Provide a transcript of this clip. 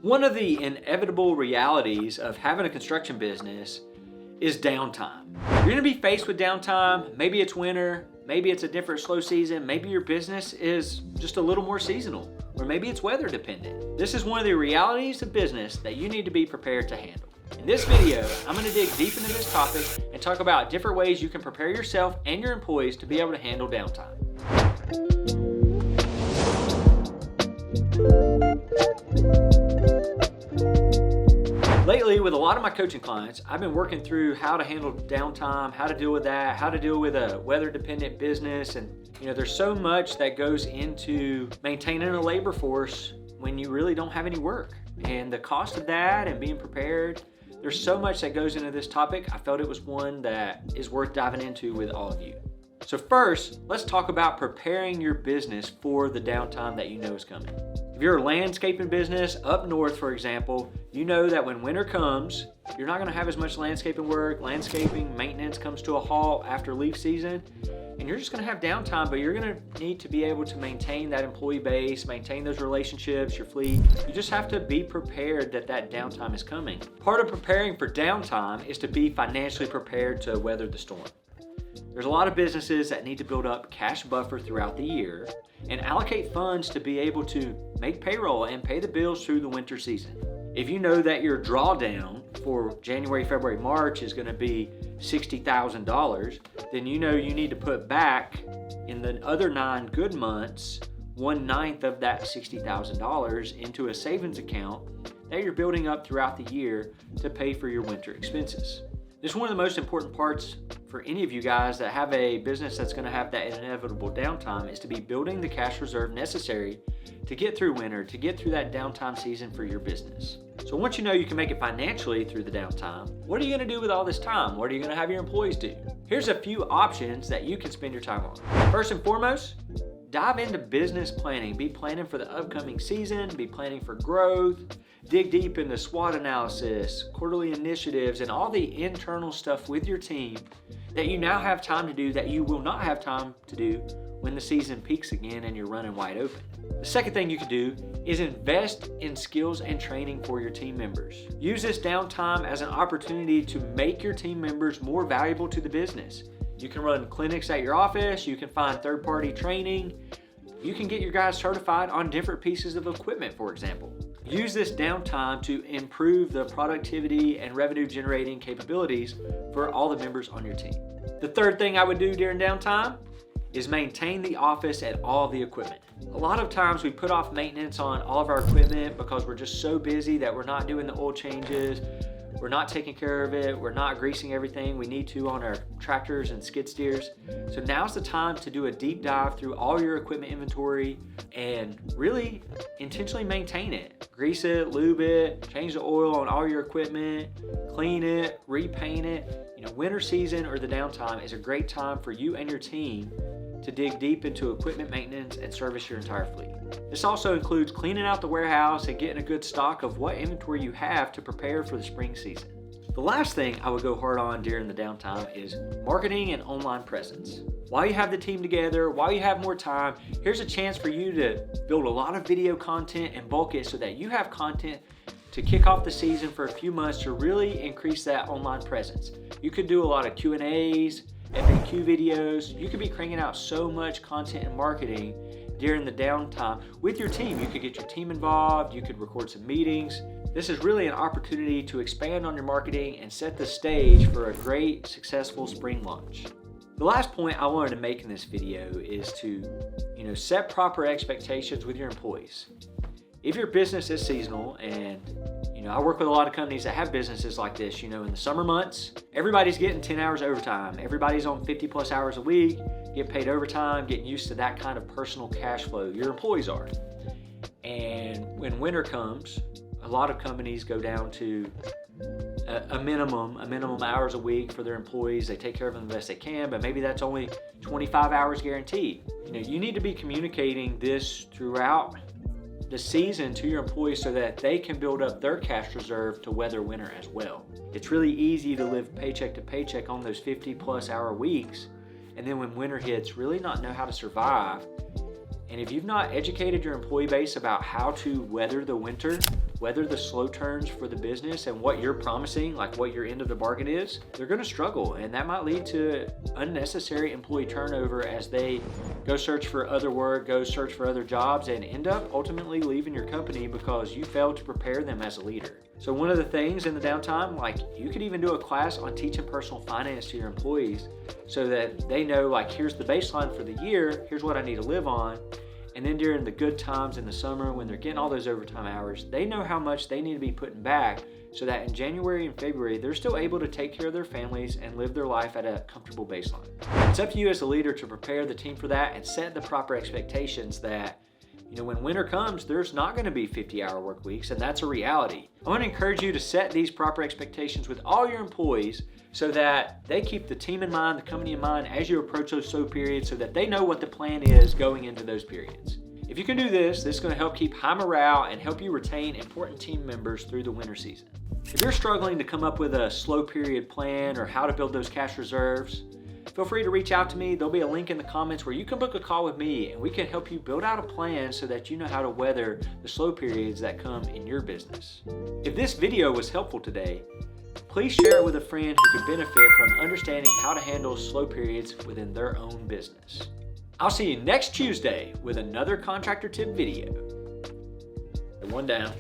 One of the inevitable realities of having a construction business is downtime. You're gonna be faced with downtime. Maybe it's winter, maybe it's a different slow season, maybe your business is just a little more seasonal, or maybe it's weather dependent. This is one of the realities of business that you need to be prepared to handle. In this video, I'm gonna dig deep into this topic and talk about different ways you can prepare yourself and your employees to be able to handle downtime. Lately, with a lot of my coaching clients, I've been working through how to handle downtime, how to deal with that, how to deal with a weather-dependent business. And there's so much that goes into maintaining a labor force when you really don't have any work. And the cost of that and being prepared, there's so much that goes into this topic. I felt it was one that is worth diving into with all of you. So first, let's talk about preparing your business for the downtime that you know is coming. If you're a landscaping business up north, for example, you know that when winter comes, you're not gonna have as much landscaping work. Landscaping maintenance comes to a halt after leaf season, and you're just gonna have downtime, but you're gonna need to be able to maintain that employee base, maintain those relationships, your fleet. You just have to be prepared that that downtime is coming. Part of preparing for downtime is to be financially prepared to weather the storm. There's a lot of businesses that need to build up cash buffer throughout the year and allocate funds to be able to make payroll and pay the bills through the winter season. If you know that your drawdown for January, February, March is going to be $60,000, then you know you need to put back in the other 9 good months 1/9 of that $60,000 into a savings account that you're building up throughout the year to pay for your winter expenses. This is one of the most important parts for any of you guys that have a business that's going to have that inevitable downtime, is to be building the cash reserve necessary to get through winter, to get through that downtime season for your business. So once you know you can make it financially through the downtime, what are you going to do with all this time? What are you going to have your employees do? Here's a few options that you can spend your time on. First and foremost, dive into business planning. Be planning for the upcoming season, be planning for growth, dig deep into SWOT analysis, quarterly initiatives, and all the internal stuff with your team that you now have time to do that you will not have time to do when the season peaks again and you're running wide open. The second thing you can do is invest in skills and training for your team members. Use this downtime as an opportunity to make your team members more valuable to the business. You can run clinics at your office, you can find third-party training, you can get your guys certified on different pieces of equipment, for example. Use this downtime to improve the productivity and revenue generating capabilities for all the members on your team. The third thing I would do during downtime is maintain the office and all the equipment. A lot of times we put off maintenance on all of our equipment because we're just so busy that we're not doing the oil changes, we're not taking care of it, we're not greasing everything we need to on our tractors and skid steers. So now's the time to do a deep dive through all your equipment inventory and really intentionally maintain it. Grease it, lube it, change the oil on all your equipment, clean it, repaint it. Winter season or the downtime is a great time for you and your team to dig deep into equipment maintenance and service your entire fleet. This also includes cleaning out the warehouse and getting a good stock of what inventory you have to prepare for the spring season. The last thing I would go hard on during the downtime is marketing and online presence. While you have the team together, while you have more time, here's a chance for you to build a lot of video content and bulk it so that you have content to kick off the season for a few months to really increase that online presence. You could do a lot of Q&As, FAQ videos. You could be cranking out so much content and marketing during the downtime with your team. You could get your team involved, you could record some meetings. This is really an opportunity to expand on your marketing and set the stage for a great, successful spring launch. The last point I wanted to make in this video is to, set proper expectations with your employees. If your business is seasonal, and I work with a lot of companies that have businesses like this, in the summer months, everybody's getting 10 hours overtime. Everybody's on 50+ hours a week, getting paid overtime, getting used to that kind of personal cash flow. Your employees are. And when winter comes, a lot of companies go down to a minimum hours a week for their employees. They take care of them the best they can, but maybe that's only 25 hours guaranteed. You need to be communicating this throughout the season to your employees so that they can build up their cash reserve to weather winter as well. It's really easy to live paycheck to paycheck on those 50+ hour weeks, and then when winter hits, really not know how to survive. And if you've not educated your employee base about how to weather the winter, weather the slow turns for the business and what you're promising, like what your end of the bargain is, they're going to struggle, and that might lead to unnecessary employee turnover as they go search for other work, go search for other jobs, and end up ultimately leaving your company because you failed to prepare them as a leader. So one of the things in the downtime, like you could even do a class on teaching personal finance to your employees so that they know, like, here's the baseline for the year, here's what I need to live on. And then during the good times in the summer when they're getting all those overtime hours, they know how much they need to be putting back so that in January and February, they're still able to take care of their families and live their life at a comfortable baseline. It's up to you as a leader to prepare the team for that and set the proper expectations that, when winter comes, there's not going to be 50-hour work weeks, and that's a reality. I want to encourage you to set these proper expectations with all your employees so that they keep the team in mind, the company in mind as you approach those slow periods so that they know what the plan is going into those periods. If you can do this, this is going to help keep high morale and help you retain important team members through the winter season. If you're struggling to come up with a slow period plan or how to build those cash reserves, feel free to reach out to me. There'll be a link in the comments where you can book a call with me and we can help you build out a plan so that you know how to weather the slow periods that come in your business. If this video was helpful today, please share it with a friend who could benefit from understanding how to handle slow periods within their own business. I'll see you next Tuesday with another contractor tip video. And one down.